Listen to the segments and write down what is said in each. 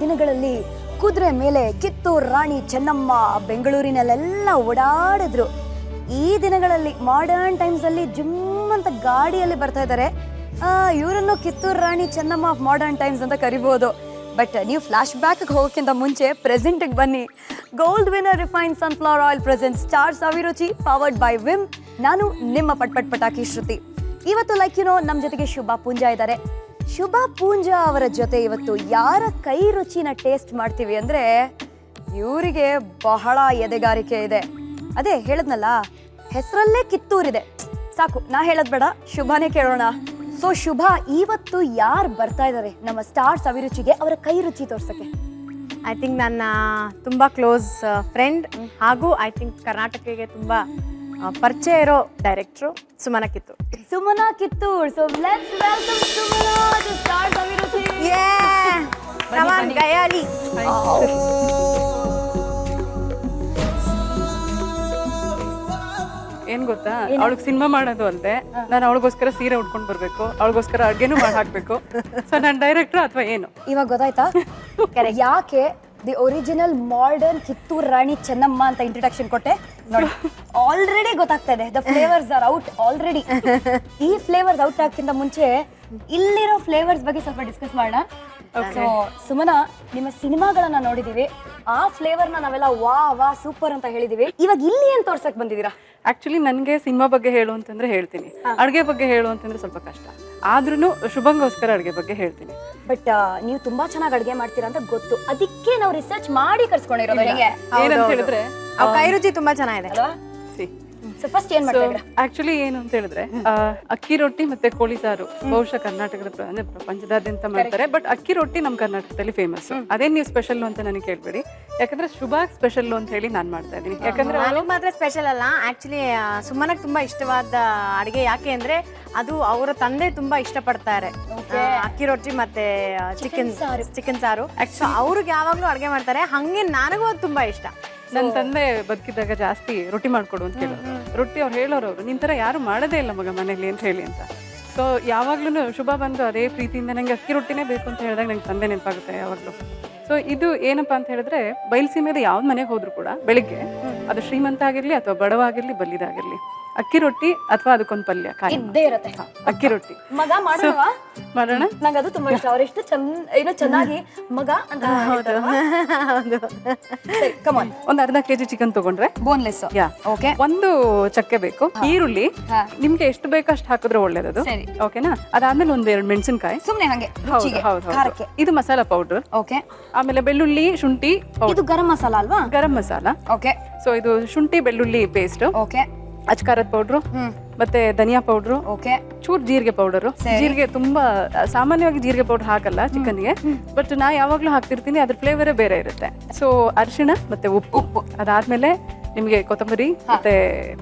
ದಿನಗಳಲ್ಲಿ ಕುದುರೆ ಮೇಲೆ ಕಿತ್ತೂರು ರಾಣಿ ಚೆನ್ನಮ್ಮ ಬೆಂಗಳೂರಿನಲ್ಲೆಲ್ಲ ಓಡಾಡಿದ್ರು. ಈ ದಿನಗಳಲ್ಲಿ ಮಾಡರ್ನ್ ಟೈಮ್ಸ್ ಅಲ್ಲಿ ಜಿಮ್ ಅಂತ ಗಾಡಿಯಲ್ಲಿ ಬರ್ತಾ ಇದ್ದಾರೆ. ಇವರನ್ನು Kittur Rani Chennamma of modern times ಅಂತ ಕರಿಬಹುದು. ಬಟ್ ನೀವು ಫ್ಲಾಶ್ ಬ್ಯಾಕ್ ಹೋಗೋಕ್ಕಿಂತ ಮುಂಚೆ ಪ್ರೆಸೆಂಟ್ಗೆ ಬನ್ನಿ. Gold winner refine sunflower oil present star ಅಭಿರುಚಿ ಪವರ್ಡ್ ಬೈ ವಿಮ್. ನಾನು ನಿಮ್ಮ ಪಟಾಕಿ ಶ್ರುತಿ. ಇವತ್ತು ನಮ್ಮ ಜೊತೆಗೆ ಶುಭಾ ಪೂಂಜಾ ಇದ್ದಾರೆ. ಶುಭಾ ಪೂಂಜಾ ಅವರ ಜೊತೆ ಇವತ್ತು ಯಾರ ಕೈ ರುಚಿನ ಟೇಸ್ಟ್ ಮಾಡ್ತೀವಿ ಅಂದ್ರೆ ಇವರಿಗೆ ಬಹಳ ಎದೆಗಾರಿಕೆ ಇದೆ. ಅದೇ ಹೇಳದ್ನಲ್ಲ, ಹೆಸರಲ್ಲೇ ಕಿತ್ತೂರಿದೆ. ಸಾಕು, ನಾ ಹೇಳದ್ ಬೇಡ, ಶುಭಾನೇ ಕೇಳೋಣ. ಸೊ ಶುಭಾ, ಇವತ್ತು ಯಾರು ಬರ್ತಾ ಇದ್ದಾರೆ ನಮ್ಮ ಸ್ಟಾರ್ಸ್ ಅಭಿರುಚಿಗೆ ಅವರ ಕೈ ರುಚಿ ತೋರ್ಸಕ್ಕೆ? ಐ ಥಿಂಕ್ ನನ್ನ ತುಂಬ ಕ್ಲೋಸ್ ಫ್ರೆಂಡ್ ಹಾಗೂ ಐ ಥಿಂಕ್ ಕರ್ನಾಟಕಕ್ಕೆ ತುಂಬ ಪರಿಚಯ ಇರೋ director Sumana Kittur. Sumana Kittur. So let's welcome Sumana to stars Abhiruchi. ಗಯಾಲಿ. ಏನ್ ಗೊತ್ತಾ, ಅವಳಿಗೆ ಸಿನಿಮಾ ಮಾಡೋದು ಅಲ್ಲದೆ ನಾನು ಅವಳಿಗೋಸ್ಕರ ಸೀರೆ ಉಟ್ಕೊಂಡು ಬರ್ಬೇಕು, ಅವಳಿಗೋಸ್ಕರ ಅಡ್ಗೆನೂ ಮಾಡಿ ಹಾಕ್ಬೇಕು. ಸೊ ನಾನು ಡೈರೆಕ್ಟರ್ ಅಥವಾ ಏನು ಇವಾಗ ಗೊತ್ತಾಯ್ತಾ ಯಾಕೆ the original modern Kittur Rani Chennamma ಅಂತ ಇಂಟ್ರಡಕ್ಷನ್ ಕೊಟ್ಟೆ? ನೋಡಿ, ಆಲ್ರೆಡಿ ಗೊತ್ತಾಗ್ತಾ ಇದೆ. The flavours are out already. ಈ ಫ್ಲೇವರ್ಸ್ ಔಟ್ ಆಗಕ್ಕಿಂತ ಮುಂಚೆ ಇಲ್ಲಿರೋ ಫ್ಲೇವರ್ಸ್ ಬಗ್ಗೆ ಸ್ವಲ್ಪ ಡಿಸ್ಕಸ್ ಮಾಡೋಣ. ಸೊ ಸುಮನಾ, ನಿಮ್ಮ ಸಿನಿಮಾಗಳನ್ನ ನೋಡಿದೀವಿ, ಆ ಫ್ಲೇವರ್ನ ನಾವೆಲ್ಲ ವಾ ವಾ ಸೂಪರ್ ಅಂತ ಹೇಳಿದೀವಿ. ಇವಾಗ ಇಲ್ಲಿ ಏನ್ ತೋರ್ಸಕ್ ಬಂದಿದ್ದೀರಾ? ಆಕ್ಚುಲಿ ನನಗೆ ಸಿನಿಮಾ ಬಗ್ಗೆ ಹೇಳು ಅಂತಂದ್ರೆ ಹೇಳ್ತೀನಿ, ಅಡುಗೆ ಬಗ್ಗೆ ಹೇಳು ಅಂತಂದ್ರೆ ಸ್ವಲ್ಪ ಕಷ್ಟ. ಆದ್ರೂ ಶುಭಂಗೋಸ್ಕರ ಅಡುಗೆ ಬಗ್ಗೆ ಹೇಳ್ತೀನಿ. ಬಟ್ ನೀವು ತುಂಬಾ ಚೆನ್ನಾಗಿ ಅಡುಗೆ ಮಾಡ್ತೀರಾ ಅಂತ ಗೊತ್ತು, ಅದಕ್ಕೆ ನಾವು ರಿಸರ್ಚ್ ಮಾಡಿ ಕರ್ಸ್ಕೊಂಡಿರೋದು. ಏನಂತ ಹೇಳಿದ್ರೆ ಕೈ ರುಚಿ ತುಂಬಾ ಚೆನ್ನಾಗಿದೆ ಅಲ್ವಾ? ಫಸ್ಟ್ ಏನ್ ಮಾಡ್ತಾ ಇದ್ದೀರಾ? ಆಕ್ಚುಲಿ ಏನು ಅಂತ ಹೇಳಿದ್ರೆ ಅಕ್ಕಿ ರೊಟ್ಟಿ ಮತ್ತೆ ಕೋಳಿ ಸಾರು ಬಹುಶಃ ಕರ್ನಾಟಕದ ಅಂದ್ರೆ ಪ್ರಪಂಚದಾದ್ಯಂತ ಮಾಡ್ತಾರೆ. ಬಟ್ ಅಕ್ಕಿ ರೊಟ್ಟಿ ನಮ್ಮ ಕರ್ನಾಟಕದಲ್ಲಿ ಫೇಮಸ್. ಅದೇನ್ ನೀವು ಸ್ಪೆಷಲ್ ಅಂತ ನನಗೆ ಕೇಳ್ಬೇಡಿ, ಯಾಕಂದ್ರೆ ಶುಭಾ ಸ್ಪೆಷಲ್ ಅಂತ ಹೇಳಿ ನಾನು ಮಾಡ್ತಾ ಇದ್ದೀನಿ. ಯಾಕಂದ್ರೆ ನನಗೆ ಮಾತ್ರ ಸ್ಪೆಷಲ್ ಅಲ್ಲ, ಆಕ್ಚುಲಿ ಸುಮನಕ್ಕೆ ತುಂಬಾ ಇಷ್ಟವಾದ ಅಡಿಗೆ. ಯಾಕೆ ಅಂದ್ರೆ ಅದು ಅವರ ತಂದೆ ತುಂಬಾ ಇಷ್ಟಪಡ್ತಾರೆ, ಅಕ್ಕಿ ರೊಟ್ಟಿ ಮತ್ತೆ ಚಿಕನ್ ಸಾರು. ಅವ್ರಿಗೆ ಯಾವಾಗ್ಲೂ ಅಡಿಗೆ ಮಾಡ್ತಾರೆ, ಹಂಗೆ ನನಗೂ ಅದು ತುಂಬಾ ಇಷ್ಟ. ನನ್ನ ತಂದೆ ಬದುಕಿದ್ದಾಗ ಜಾಸ್ತಿ ರೊಟ್ಟಿ ಮಾಡ್ಕೊಡು ಅಂತ ಹೇಳೋರು. ರೊಟ್ಟಿ ಅವ್ರು ಹೇಳೋರು, ನಿನ್ ತರ ಯಾರು ಮಾಡೋದೇ ಇಲ್ಲ ಮಗ ಮನೇಲಿ ಅಂತ ಹೇಳಿ ಅಂತ. ಸೊ ಯಾವಾಗ್ಲೂ ಶುಭ ಬಂದು ಅದೇ ಪ್ರೀತಿಯಿಂದ ನಂಗೆ ಅಕ್ಕಿ ರೊಟ್ಟಿನೇ ಬೇಕು ಅಂತ ಹೇಳಿದಾಗ ನಂಗೆ ತಂದೆ ನೆನಪಾಗುತ್ತೆ ಯಾವಾಗಲೂ. ಸೊ ಇದು ಏನಪ್ಪಾ ಅಂತ ಹೇಳಿದ್ರೆ, ಬಯಲ್ಸೀಮೆದ ಯಾವ್ದು ಮನೆಗೆ ಹೋದ್ರು ಕೂಡ ಬೆಳಿಗ್ಗೆ ಅದು ಶ್ರೀಮಂತ ಆಗಿರ್ಲಿ ಅಥವಾ ಬಡವ ಆಗಿರ್ಲಿ ಬಲ್ಲಿದಾಗಿರ್ಲಿ ಅಕ್ಕಿ ರೊಟ್ಟಿ ಅಥವಾ ಅದಕ್ಕೊಂದು ಪಲ್ಯ ಇದ್ದೇ ಇರುತ್ತೆ. ಅಕ್ಕಿ ರೊಟ್ಟಿ ಮಗ ಮಾಡೋಣ. ನಂಗೆ ಅದು ತುಂಬಾ ಇಷ್ಟ. ಅವರೆಷ್ಟು ಏನೋ ಚೆನ್ನಾಗಿ ಮಗ ಅಂತ ಒಂದ್ ಅರ್ಧ ಕೆಜಿ ಚಿಕನ್ ತಗೊಂಡ್ರೆ ಬೋನ್ಲೆಸ್. ಓಕೆ. ಒಂದು ಚಕ್ಕೆ ಬೇಕು, ಈರುಳ್ಳಿ ನಿಮ್ಗೆ ಎಷ್ಟು ಬೇಕೋ ಅಷ್ಟು ಹಾಕಿದ್ರೆ ಒಳ್ಳೇದದು. ಓಕೆನಾ? ಅದಾದ್ಮೇಲೆ ಒಂದೆರಡು ಮೆಣಸಿನಕಾಯಿ ಸುಮ್ನೆ ಹಂಗೆ. ಹೌದು. ಇದು ಮಸಾಲಾ ಪೌಡರ್. ಓಕೆ. ಆಮೇಲೆ ಬೆಳ್ಳುಳ್ಳಿ ಶುಂಠಿ. ಇದು ಗರಂ ಮಸಾಲ ಅಲ್ವಾ? ಗರಂ ಮಸಾಲ. ಓಕೆ. ಸೊ ಇದು ಶುಂಠಿ ಬೆಳ್ಳುಳ್ಳಿ ಪೇಸ್ಟ್. ಓಕೆ. ಅಚ್ಕಾರದ ಪೌಡ್ರು ಮತ್ತೆ ಧನಿಯಾ ಪೌಡ್ರು. ಓಕೆ. ಚೂರ್ ಜೀರಿಗೆ ಪೌಡರ್. ಜೀರಿಗೆ ತುಂಬಾ ಸಾಮಾನ್ಯವಾಗಿ ಜೀರಿಗೆ ಪೌಡರ್ ಹಾಕಲ್ಲ ಚಿಕನ್ಗೆ, ಬಟ್ ನಾ ಯಾವಾಗ್ಲೂ ಹಾಕ್ತಿರ್ತೀನಿ, ಅದ್ರ ಫ್ಲೇವರೇ ಬೇರೆ ಇರುತ್ತೆ. ಸೊ ಅರಿಶಿಣ ಮತ್ತೆ ಉಪ್ಪು. ಅದಾದ್ಮೇಲೆ ನಿಮ್ಗೆ ಕೊತ್ತಂಬರಿ ಮತ್ತೆ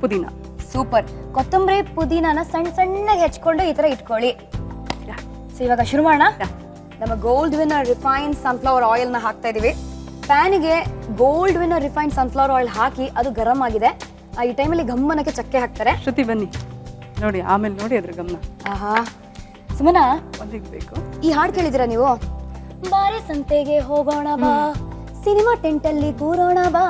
ಪುದೀನ. ಸೂಪರ್. ಕೊತ್ತಂಬರಿ ಪುದೀನಾನ ಸಣ್ಣ ಸಣ್ಣಗೆ ಹೆಚ್ಕೊಂಡು ಈ ತರ ಇಟ್ಕೊಳ್ಳಿ. ಸೊ ಇವಾಗ ಶುರು ಮಾಡೋಣ. ನಮ್ಮ gold winner refine sunflower oil ನ ಹಾಕ್ತಾ ಇದೀವಿ. ಪ್ಯಾನಿಗೆ gold winner refine sunflower oil ಹಾಕಿ ಅದು ಗರಂ ಆಗಿದೆ. ಈ ಟೈಮಲ್ಲಿ ಗಮ್ಮನಕ್ಕೆ ಚಕ್ಕೆ ಹಾಕ್ತಾರೆ. ಶ್ರುತಿ ಬನ್ನಿ ನೋಡಿ, ಆಮೇಲೆ ನೋಡಿ ಅದ್ರ ಗಮನ. ಆಹಾ. ಸುಮನಾ, ಒಂದಿಗೆ ಬೇಕು. ಈ ಹಾಡು ಕೇಳಿದಿರಾ ನೀವು? ಬಾರೆ ಸಂತೆಗೆ ಹೋಗೋಣ ಬಾ, ಸಿನಿಮಾ ಟೆಂಟ್ ಅಲ್ಲಿ ಕೂರೋಣ ಬಾ.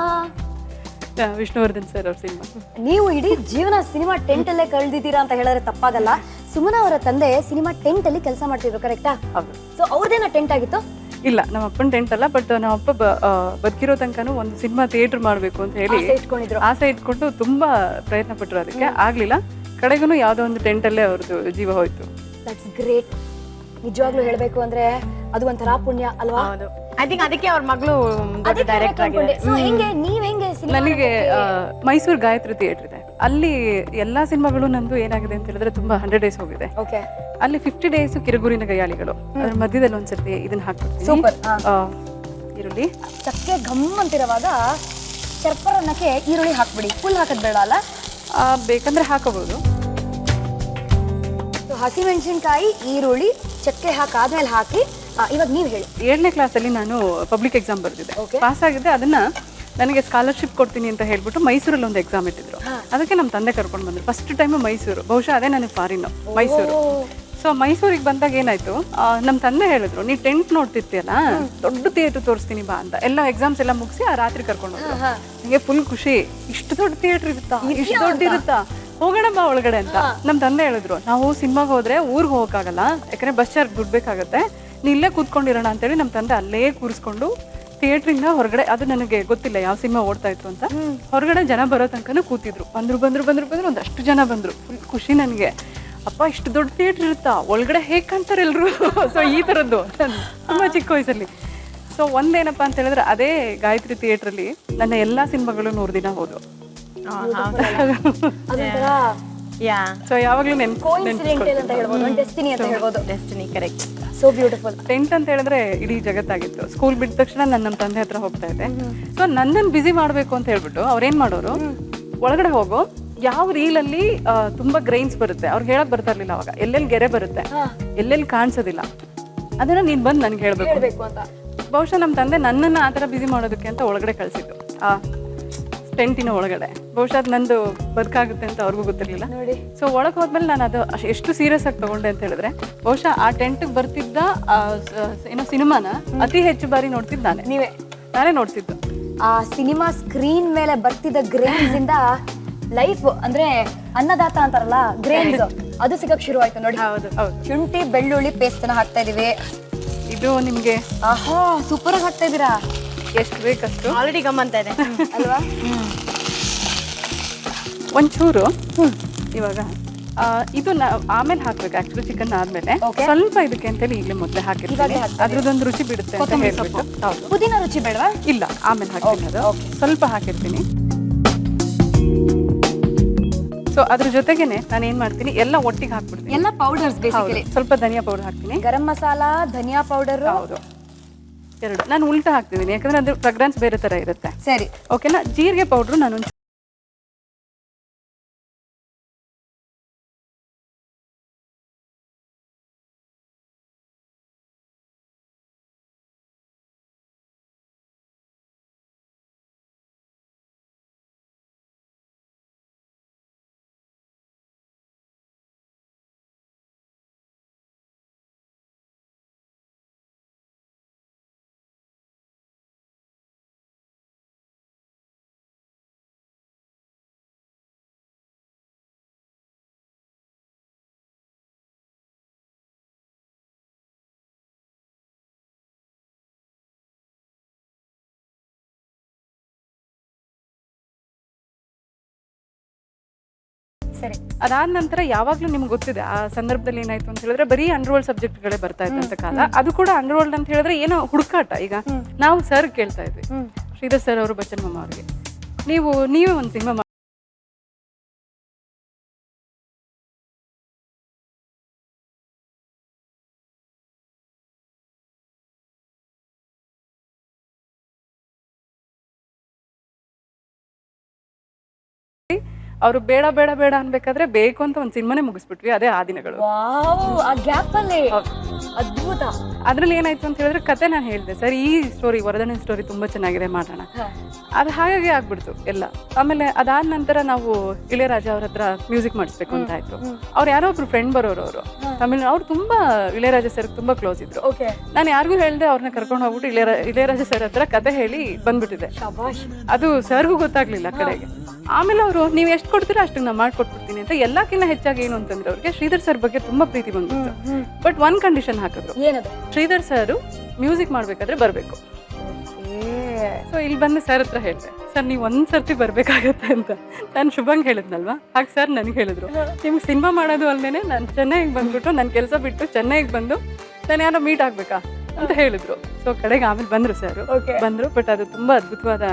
ವಿಷ್ಣುವರ್ಧನ್ ಸರ್ ಅವ್ರ ಸಿನಿಮಾ. ನೀವು ಇಡೀ ಜೀವನ ಸಿನಿಮಾ ಟೆಂಟ್ ಅಲ್ಲೇ ಕಳೆದಿದ್ದೀರಾ ಅಂತ ಹೇಳಿದ್ರೆ ತಪ್ಪಾಗಲ್ಲ. ಸುಮನಾ ಅವರ ತಂದೆ ಸಿನಿಮಾ ಟೆಂಟ್ ಅಲ್ಲಿ ಕೆಲಸ ಮಾಡ್ತಿದ್ರು, ಕರೆಕ್ಟಾ? ಹೌದು. ಸೊ ಅವ್ರದೇನ ಟೆಂಟ್ ಆಗಿತ್ತು? ಇಲ್ಲ, ನಮ್ಮ ಅಪ್ಪನ ಟೆಂಟ್ ಅಲ್ಲ, ಬಟ್ ನಮ್ಮ ಅಪ್ಪ ಬದುಕಿರೋ ತನಕನೂ ಒಂದು ಸಿನಿಮಾ ಥಿಯೇಟರ್ ಮಾಡ್ಬೇಕು ಅಂತ ಹೇಳಿ ಆಸೆ ಇಟ್ಕೊಂಡು ತುಂಬಾ ಪ್ರಯತ್ನ ಪಟ್ರು. ಅದಕ್ಕೆ ಆಗ್ಲಿಲ್ಲ. ಕಡೆಗೂ ಯಾವ್ದೋ ಒಂದು ಟೆಂಟ್ ಅಲ್ಲೇ ಅವ್ರದ್ದು ಜೀವ ಹೋಯ್ತು. That's great. ನಿಜವಾಗ್ಲೂ ಹೇಳ್ಬೇಕು ಅಂದ್ರೆ ಅದು ಒಂಥರ ಪುಣ್ಯ ಅಲ್ವಾ? ಐ ಥಿಂಕ್ ಅದಕ್ಕೆ ಅವ್ರ ಮಗಳು ಡೈರೆಕ್ಟರ್ ಆಗಿದೆ. ನನಗೆ ಮೈಸೂರು ಗಾಯತ್ರಿ ಥಿಯೇಟರ್ ಇದೆ, ಅಲ್ಲಿ ಎಲ್ಲಾ ಸಿನಿಮಾಗಳು ನಂದು ಏನಾಗಿದೆ ಅಂತ ಹೇಳಿದ್ರೆ ತುಂಬಾ 100 days ಹೋಗಿದೆ. ಅಲ್ಲಿ 50 days ಕಿರುಗುರಿನ ಗಯಾಳಿಗಳು. ಅದ್ರ ಮಧ್ಯದಲ್ಲಿ ಒಂದ್ಸರ್ತಿ ಇದನ್ನ ಹಾಕ್ಬಿಡ್ತೀನಿ. ಈರುಳ್ಳಿ ಚಕ್ಕೆ ಘಮ್ ಅಂತಿರುವಾಗ ಚರ್ಪರನ್ನಕ್ಕೆ ಈರುಳ್ಳಿ ಹಾಕ್ಬಿಡಿ. ಫುಲ್ ಹಾಕೋದ್ ಬೇಡ ಅಲ್ಲ? ಬೇಕಂದ್ರೆ ಹಾಕೋಬಹುದು. ಹಸಿಮೆಣಸಿನಕಾಯಿ, ಈರುಳ್ಳಿ, ಚಕ್ಕೆ ಹಾಕಾದ್ಮೇಲೆ ಹಾಕಿ. ಇವಾಗ ನೀವು ಹೇಳಿ. 7ನೇ ಕ್ಲಾಸಲ್ಲಿ ನಾನು ಪಬ್ಲಿಕ್ ಎಕ್ಸಾಮ್ ಬರೆದಿದ್ದೆ, ಪಾಸ್ ಆಗಿದ್ದೆ. ಅದನ್ನ ನನಗೆ ಸ್ಕಾಲರ್ಶಿಪ್ ಕೊಡ್ತೀನಿ ಅಂತ ಹೇಳ್ಬಿಟ್ಟು ಮೈಸೂರಲ್ಲಿ ಒಂದು ಎಕ್ಸಾಮ್ ಇಟ್ಟಿದ್ರು. ಅದಕ್ಕೆ ನಮ್ಮ ತಂದೆ ಕರ್ಕೊಂಡು ಬಂದ್ರು. ಫಸ್ಟ್ ಟೈಮ್ ಮೈಸೂರು, ಬಹುಶಃ ಅದೇ ನನಗೆ ಫಾರಿನ್ ಮೈಸೂರು. ಸೊ ಮೈಸೂರಿಗೆ ಬಂದಾಗ ಏನಾಯ್ತು, ನಮ್ಮ ತಂದೆ ಹೇಳಿದ್ರು ನೀ ಟೆಂಟ್ ನೋಡ್ತಿರ್ತೀಯಲ್ಲ, ದೊಡ್ಡ ಥಿಯೇಟರ್ ತೋರಿಸ್ತೀನಿ ಬಾ ಅಂತ. ಎಲ್ಲ ಎಕ್ಸಾಮ್ಸ್ ಎಲ್ಲ ಮುಗಿಸಿ ಆ ರಾತ್ರಿ ಕರ್ಕೊಂಡು ಹೋದ್ರು. ನನಗೆ ಫುಲ್ ಖುಷಿ, ಇಷ್ಟು ದೊಡ್ಡ ಥಿಯೇಟರ್ ಇರುತ್ತಾ, ಇಷ್ಟು ದೊಡ್ಡ ಇರುತ್ತಾ, ಹೋಗೋಣ ಬಾ ಒಳಗಡೆ ಅಂತ. ನಮ್ಮ ತಂದೆ ಹೇಳಿದ್ರು ನಾವು ಸಿನಿಮಾಗೆ ಹೋದ್ರೆ ಊರಿಗೆ ಹೋಗೋಕ್ಕಾಗಲ್ಲ, ಯಾಕಂದ್ರೆ ಬಸ್ ಚಾರ್ಜ್ ದುಡ್ಡು ಬೇಕಾಗುತ್ತೆ, ನೀ ಇಲ್ಲೇ ಕೂತ್ಕೊಂಡಿರೋಣ ಅಂತೇಳಿ ನಮ್ಮ ತಂದೆ ಅಲ್ಲೇ ಕೂರಿಸ್ಕೊಂಡು ಥಿಯೇಟ್ರಿಂದ ಹೊರಗಡೆ, ಅದು ನನಗೆ ಗೊತ್ತಿಲ್ಲ ಯಾವ ಸಿನಿಮಾ ಓಡ್ತಾ ಇತ್ತು ಅಂತ, ಹೊರಗಡೆ ಜನ ಬರೋ ತನಕನೂ ಕೂತಿದ್ರು. ಬಂದ್ರು ಒಂದಷ್ಟು ಜನ ಬಂದ್ರು. ಫುಲ್ ಖುಷಿ ನನಗೆ, ಅಪ್ಪ ಇಷ್ಟು ದೊಡ್ಡ ಥಿಯೇಟ್ರ್ ಇರುತ್ತಾ, ಒಳಗಡೆ ಹೇಗೆ ಕಾಣ್ತಾರೆ ಎಲ್ರು. ಸೊ ಈ ಥರದ್ದು ತುಂಬ ಚಿಕ್ಕ ವಯಸ್ಸಲ್ಲಿ. ಸೊ ಒಂದೇನಪ್ಪ ಅಂತ ಹೇಳಿದ್ರೆ ಅದೇ ಗಾಯತ್ರಿ ಥಿಯೇಟ್ರಲ್ಲಿ ನನ್ನ ಎಲ್ಲ ಸಿನಿಮಾಗಳು 100 ದಿನ ಹೋದ್ವು. ಸೊ ಯಾವಾಗಲೂ destiny correct. So beautiful. Tent ಅಂತ ಹೇಳಿದ್ರೆ ಇಡೀ ಜಗತ್ತಾಗಿತ್ತು. ಸ್ಕೂಲ್ ಬಿಟ್ಟ ತಕ್ಷಣ ನಾನು ನಮ್ಮ ತಂದೆ ಹತ್ರ ಹೋಗ್ತಾ ಇದ್ದೆ. ಸೊ ನನ್ನನ್ನು ಬಿಸಿ ಮಾಡಬೇಕು ಅಂತ ಹೇಳ್ಬಿಟ್ಟು ಅವ್ರೇನ್ ಮಾಡೋರು, ಒಳಗಡೆ ಹೋಗು, ಯಾವ ರೀಲಲ್ಲಿ ತುಂಬಾ ಗ್ರೈನ್ಸ್ ಬರುತ್ತೆ ಅವ್ರಿಗೆ ಹೇಳಕ್ ಬರ್ತಾ ಇರ್ಲಿಲ್ಲ ಅವಾಗ, ಎಲ್ಲೆಲ್ಲಿ ಗೆರೆ ಬರುತ್ತೆ, ಎಲ್ಲೆಲ್ಲಿ ಕಾಣಿಸೋದಿಲ್ಲ, ಅದನ್ನ ನೀನ್ ಬಂದು ನನ್ಗೆ ಹೇಳ್ಬೇಕು ಅಂತ. ಬಹುಶಃ ನಮ್ಮ ತಂದೆ ನನ್ನನ್ನು ಆ ಥರ ಬಿಸಿ ಮಾಡೋದಕ್ಕೆ ಅಂತ ಒಳಗಡೆ ಕಳಿಸಿದ್ದು, ಆ ಟೆಂಟಿನ ಒಳಗಡೆ. ಬಹುಶಃ ಅದು ನಂದು ಬದುಕಾಗುತ್ತೆ ಅಂತ ಅವ್ರಿಗೂ ಗೊತ್ತಿರಲಿಲ್ಲ. ಸೊ ಒಳಗೆ ಹೋದ್ಮೇಲೆ ನಾನು ಅದು ಎಷ್ಟು ಸೀರಿಯಸ್ ಆಗಿ ತಗೊಂಡೆ ಅಂತ ಹೇಳಿದ್ರೆ, ಬಹುಶಃ ಆ ಟೆಂಟ್ಗೆ ಬರ್ತಿದ್ದ ಏನೋ ಸಿನಿಮಾನ ಅತಿ ಹೆಚ್ಚು ಬಾರಿ ನೋಡ್ತಿದ್ದು ನಾನೇ ನೋಡ್ತಿದ್ದು. ಆ ಸಿನಿಮಾ ಸ್ಕ್ರೀನ್ ಮೇಲೆ ಬರ್ತಿದ್ದ ಗ್ರೇನ್ಸ್ ಇಂದ ಲೈಫ್ ಅಂದ್ರೆ ಅನ್ನದಾತ ಅಂತಾರಲ್ಲ, ಗ್ರೇನ್ಸ್ ಅದು ಸಿಗಕ್ ಶುರು ಆಯ್ತು ನೋಡಿ. ಹೌದು. ಶುಂಠಿ ಬೆಳ್ಳುಳ್ಳಿ ಪೇಸ್ಟ್ ನ ಹಾಕ್ತಾ ಇದೀವಿ. ಇದು ನಿಮ್ಗೆ ಆಹಾ ಸೂಪರ್ ಆಗಿ ಹಾಕ್ತಾ ಇದೀರಾ. ಎಷ್ಟು ಬೇಕಷ್ಟು ಆಲ್ರೆಡಿ ಗಮ್ಮಂತ ಇದೆ ಅಲ್ವಾ? ಒಂಚೂರು ಇವಾಗ ಇದು ಆಮೇಲೆ ಹಾಕ್ಬೇಕು. ಆಕ್ಚುಲಿ ಚಿಕನ್ ಆದ್ಮೇಲೆ ಸ್ವಲ್ಪ ಇದಕ್ಕೆ ಅಂತೇಳಿ ಈಗಲೇ ಮೊದಲೇ ಹಾಕಿರ್ತೀನಿ, ಅದ್ರದ್ದೊಂದು ರುಚಿ ಬಿಡುತ್ತೆ ಅಂತ ಹೇಳ್ಬಿಟ್ಟು. ಹೌದು. ಪುದೀನ ರುಚಿ ಬೇಡವಾ? ಇಲ್ಲ, ಆಮೇಲೆ ಹಾಕ್ತೀನಿ. ಅದು ಸ್ವಲ್ಪ ಹಾಕಿರ್ತೀನಿ. ಸೊ ಅದ್ರ ಜೊತೆಗೇನೆ ನಾನು ಏನ್ ಮಾಡ್ತೀನಿ, ಎಲ್ಲ ಒಟ್ಟಿಗೆ ಹಾಕ್ಬಿಡ್ತೀನಿ. ಎಲ್ಲ ಪೌಡರ್ಸ್ ಬೇಸಿಕಲಿ. ಸ್ವಲ್ಪ ಧನಿಯಾ ಪೌಡರ್ ಹಾಕ್ತೀನಿ, ಗರಂ ಮಸಾಲಾ, ಧನಿಯಾ ಪೌಡರ್. ಹೌದು, ಎರಡು. ನಾನು ಉಲ್ಟಾ ಹಾಕ್ತಿದ್ದೀನಿ ಯಾಕಂದ್ರೆ ಅದ್ರ ಫ್ರಾಗ್ರೆನ್ಸ್ ಬೇರೆ ತರ ಇರುತ್ತೆ. ಸರಿ, ಓಕೆನಾ. ಜೀರಿಗೆ ಪೌಡ್ರು ನಾನು ಸರಿ. ಅದಾದ ನಂತರ ಯಾವಾಗ್ಲೂ ನಿಮ್ಗೆ ಗೊತ್ತಿದೆ ಆ ಸಂದರ್ಭದಲ್ಲಿ ಏನಾಯ್ತು ಅಂತ ಹೇಳಿದ್ರೆ ಬರೀ ಅಂಡರ್ವರ್ಲ್ಡ್ ಸಬ್ಜೆಕ್ಟ್ಗಳೇ ಬರ್ತಾ ಇದ್ದಂತ ಕಾಲ. ಅದು ಕೂಡ ಅಂಡರ್ವರ್ಲ್ಡ್ ಅಂತ ಹೇಳಿದ್ರೆ ಏನೋ ಹುಡುಕಾಟ. ಈಗ ನಾವು ಸರ್ ಕೇಳ್ತಾ ಇದ್ವಿ, ಶ್ರೀಧರ್ ಸರ್ ಅವರು, ಬಚ್ಚನ್ ಮಾಮ ಅವ್ರಿಗೆ, ನೀವೇ ಒಂದು ಸಿನಿಮಾ ಅವರು ಬೇಡ ಬೇಡ ಬೇಡ ಅನ್ಬೇಕಾದ್ರೆ ಬೇಕು ಅಂತ ಒಂದು ಸಿನಿಮಾನೇ ಮುಗಿಸ್ಬಿಟ್ವಿ. ಅದೇ ಆ ದಿನಗಳು. ಆ ಗ್ಯಾಪ್ ಅಲ್ಲಿ ಅದ್ಭುತ. ಅದ್ರಲ್ಲಿ ಏನಾಯ್ತು ಅಂತ ಹೇಳಿದ್ರೆ ಕತೆ ನಾನು ಹೇಳಿದೆ, ಸರ್ ಈ ಸ್ಟೋರಿ ವರದಣ್ಣ ಸ್ಟೋರಿ ತುಂಬಾ ಚೆನ್ನಾಗಿದೆ ಮಾಡೋಣ, ಅದು ಹಾಗಾಗಿ ಆಗ್ಬಿಡ್ತು ಎಲ್ಲ. ಆಮೇಲೆ ಅದಾದ ನಂತರ ನಾವು ಇಳೆಯರಾಜ ಅವ್ರ ಹತ್ರ ಮ್ಯೂಸಿಕ್ ಮಾಡಿಸ್ಬೇಕು ಅಂತ ಆಯ್ತು. ಅವ್ರು ಯಾರೋ ಒಬ್ರು ಫ್ರೆಂಡ್ ಬರೋರು, ಅವರು ತಮಿಳ್, ಅವ್ರು ತುಂಬಾ ಇಳೆಯರಾಜ ಸರ್ ತುಂಬಾ ಕ್ಲೋಸ್ ಇದ್ರು. ನಾನು ಯಾರಿಗೂ ಹೇಳ್ದೆ ಅವ್ರನ್ನ ಕರ್ಕೊಂಡು ಹೋಗ್ಬಿಟ್ಟು ಇಳೆಯರಾಜ ಸರ್ ಹತ್ರ ಕತೆ ಹೇಳಿ ಬಂದ್ಬಿಟ್ಟಿದೆ. ಅದು ಸರ್ಗೂ ಗೊತ್ತಾಗ್ಲಿಲ್ಲ ಕಡೆಗೆ. ಆಮೇಲೆ ಅವರು ನೀವು ಎಷ್ಟು ಕೊಡ್ತೀರಾ ಅಷ್ಟು ನಾನು ಮಾಡ್ಕೊಟ್ಬಿಡ್ತೀನಿ ಅಂತ. ಎಲ್ಲಕ್ಕಿಂತ ಹೆಚ್ಚಾಗಿ ಏನು ಅಂತಂದ್ರೆ ಅವ್ರಿಗೆ ಶ್ರೀಧರ್ ಸರ್ ಬಗ್ಗೆ ತುಂಬಾ ಪ್ರೀತಿ ಬಂದ್ಬಿಟ್ಟು. ಬಟ್ ಒಂದ್ ಕಂಡೀಷನ್ ಹಾಕಿದ್ರು, ಶ್ರೀಧರ್ ಸರ್ ಮ್ಯೂಸಿಕ್ ಮಾಡ್ಬೇಕಾದ್ರೆ ಬರ್ಬೇಕು. ಸೊ ಇಲ್ಲಿ ಬಂದು ಸರ್ ಹತ್ರ ಹೇಳ್ದೆ, ಸರ್ ನೀವು ಒಂದ್ಸರ್ತಿ ಬರ್ಬೇಕಾಗತ್ತೆ ಅಂತ. ನಾನು ಶುಭಂಗ್ ಹೇಳಿದ್ನಲ್ವಾ, ಹಾಗೆ ಸರ್ ನನಗೆ ಹೇಳಿದ್ರು, ನಿಮ್ಗೆ ಸಿನಿಮಾ ಮಾಡೋದು ಅಲ್ದೇನೆ ನಾನು ಚೆನ್ನೈಗೆ ಬಂದ್ಬಿಟ್ಟು ನನ್ನ ಕೆಲಸ ಬಿಟ್ಟು ಚೆನ್ನೈಗೆ ಬಂದು ನಾನು ಯಾರೋ ಮೀಟ್ ಆಗ್ಬೇಕಾ ಅಂತ ಹೇಳಿದ್ರು. ಸೊ ಕಡೆಗೆ ಆಮೇಲೆ ಬಂದ್ರು ಸರ್, ಬಂದ್ರು. ಬಟ್ ಅದು ತುಂಬಾ ಅದ್ಭುತವಾದ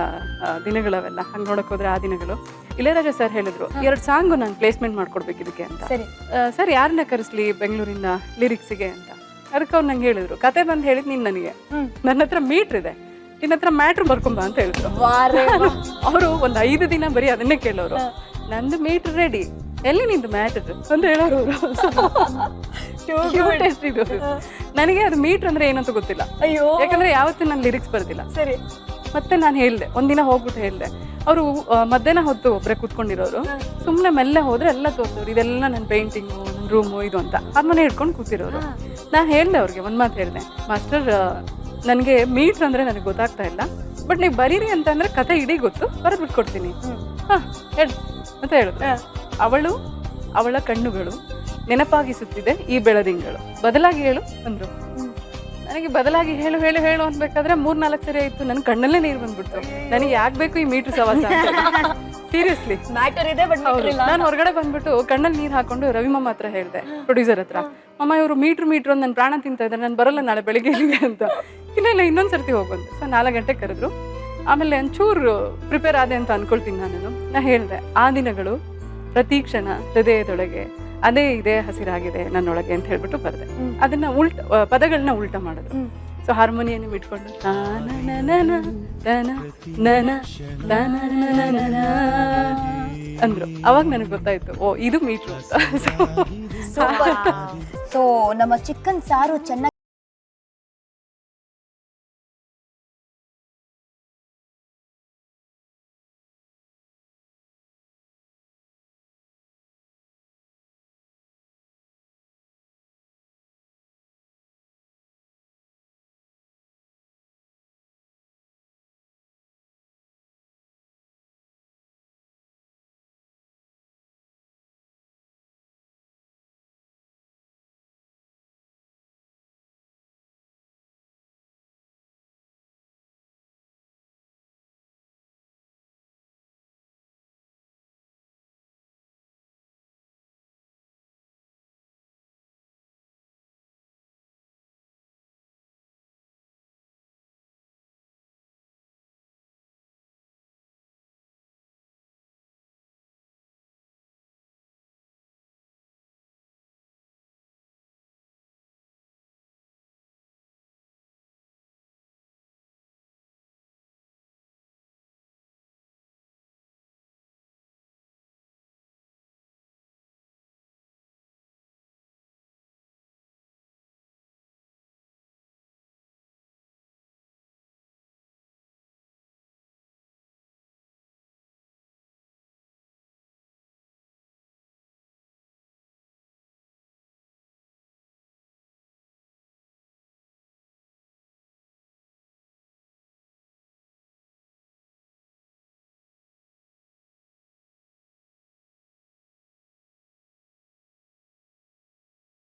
ದಿನಗಳವೆಲ್ಲ. ಹಂಗೆ ನೋಡಕ್ ಹೋದ್ರೆ ಆ ದಿನಗಳು. ಇಳೆಯರಾಜ ಸರ್ ಹೇಳಿದ್ರು 2 ಸಾಂಗು ನಾನು ಪ್ಲೇಸ್ಮೆಂಟ್ ಮಾಡ್ಕೊಡ್ಬೇಕು ಇದಕ್ಕೆ ಅಂತ. ಸರ್ ಯಾರನ್ನ ಕರೆಸ್ಲಿ ಬೆಂಗಳೂರಿಂದ ಲಿರಿಕ್ಸಿಗೆ ಅಂತ. ಅದಕ್ಕೆ ಅವ್ರು ನಂಗೆ ಹೇಳಿದ್ರು, ಕತೆ ಬಂದು ಹೇಳಿದ್ ನೀನ್ ನನಗೆ, ನನ್ನ ಹತ್ರ ಮೀಟ್ರ್ ಇದೆ, ನಿನ್ನ ಹತ್ರ ಮ್ಯಾಟ್ರ್ ಬರ್ಕೊಂಬ ಅಂತ ಹೇಳಿದ್ರು. ಅವರು ಒಂದು 5 ದಿನ ಬರೀ ಅದನ್ನೇ ಕೇಳೋರು. ನಂದು ಮೀಟ್ರ್ ರೆಡಿ, ಎಲ್ಲಿ ನಿಂದು ಮ್ಯಾಟ್ರ್ ಅಂತ ಹೇಳೋರು. ಇದು ನನಗೆ ಅದು ಮೀಟ್ರ್ ಅಂದ್ರೆ ಏನಂತ ಗೊತ್ತಿಲ್ಲ, ಯಾಕಂದ್ರೆ ಯಾವತ್ತೂ ನಾನು ಲಿರಿಕ್ಸ್ ಬರ್ದಿಲ್ಲ. ಮತ್ತೆ ನಾನು ಹೇಳಿದೆ, ಒಂದಿನ ಹೋಗ್ಬಿಟ್ಟು ಹೇಳಿದೆ. ಅವರು ಮಧ್ಯಾಹ್ನ ಹೊತ್ತು ಒಬ್ಬರೇ ಕೂತ್ಕೊಂಡಿರೋರು, ಸುಮ್ಮನೆ ಮೆಲ್ಲ ಹೋದ್ರೆ ಎಲ್ಲ ತೋರಿಸೋರು, ಇದೆಲ್ಲ ನನ್ನ ಪೇಂಟಿಂಗು, ನನ್ನ ರೂಮು ಇದು ಅಂತ. ಅರಮನೆ ಹಿಡ್ಕೊಂಡು ಕೂತಿರೋರು. ನಾನು ಹೇಳಿದೆ ಅವ್ರಿಗೆ, ಒಂದು ಮಾತು ಹೇಳಿದೆ, ಮಾಸ್ಟರ್ ನನಗೆ ಮೀಟ್ರ್ ಅಂದರೆ ನನಗೆ ಗೊತ್ತಾಗ್ತಾ ಇಲ್ಲ, ಬಟ್ ನೀವು ಬರೀರಿ ಅಂತಂದರೆ ಕತೆ ಇಡೀ ಗೊತ್ತು, ಬರೆದು ಬಿಟ್ಕೊಡ್ತೀನಿ. ಹಾಂ ಹೇಳಿ ಅಂತ ಹೇಳಿದ್ರು. ಅವಳ ಕಣ್ಣುಗಳು ನೆನಪಾಗಿಸುತ್ತಿದೆ ಈ ಬೆಳದಿಂಗಳು, ಬದಲಾಗಿ ಹೇಳು ಅಂದರು. ನನಗೆ ಬದಲಾಗಿ ಹೇಳು ಹೇಳು ಹೇಳು ಅನ್ಬೇಕಾದ್ರೆ 3-4 ಸರಿ ಆಯಿತು, ನನ್ನ ಕಣ್ಣಲ್ಲೇ ನೀರು ಬಂದ್ಬಿಡ್ತು. ನನಗೆ ಯಾಕೆ ಬೇಕು ಈ ಮೀಟ್ರ್ ಸವಾಸ? ಸೀರಿಯಸ್ಲಿ ಮ್ಯಾಟರ್ ಇದೆ, ಬಟ್ ನಾನು ಹೊರಗಡೆ ಬಂದ್ಬಿಟ್ಟು ಕಣ್ಣಲ್ಲಿ ನೀರು ಹಾಕೊಂಡು ರವಿ ಮಾಮ ಹತ್ರ ಹೇಳಿದೆ, ಪ್ರೊಡ್ಯೂಸರ್ ಹತ್ರ, ಅಮ್ಮ ಇವರು ಮೀಟ್ರ್ ಒಂದು ನನ್ನ ಪ್ರಾಣ ತಿಂತಾ ಇದ್ದಾರೆ, ನಾನು ಬರಲ್ಲ ನಾಳೆ ಬೆಳಿಗ್ಗೆ ಇಲ್ಲಿಗೆ ಅಂತ. ಇಲ್ಲ ಇನ್ನೊಂದು ಸರ್ತಿ ಹೋಗೋದು. ಸೊ 4 ಗಂಟೆಗೆ ಕರೆದ್ರು. ಆಮೇಲೆ ಒಂಚೂರು ಪ್ರಿಪೇರ್ ಆದೆ ಅಂತ ಅನ್ಕೊಳ್ತೀನಿ ನಾನು ಹೇಳಿದೆ, ಆ ದಿನಗಳು ಪ್ರತಿ ಕ್ಷಣ ಹೃದಯದೊಳಗೆ ಅದೇ ಇದೆ ಹಸಿರಾಗಿದೆ ನನ್ನೊಳಗೆ ಅಂತ ಹೇಳ್ಬಿಟ್ಟು ಬರೆದೆ. ಅದನ್ನ ಪದಗಳನ್ನ ಉಲ್ಟಾ ಮಾಡಿದ್ರು. ಸೊ ಹಾರ್ಮೋನಿಯಂ ಇಟ್ಕೊಂಡು ಅಂದ್ರು. ಅವಾಗ ನನಗೆ ಗೊತ್ತಾಯ್ತು, ಓ ಇದು ಮೀಟ್ರು ಅಂತ. ಸೊ ನಮ್ಮ ಚಿಕನ್ ಸಾರು ಚೆನ್ನಾಗಿ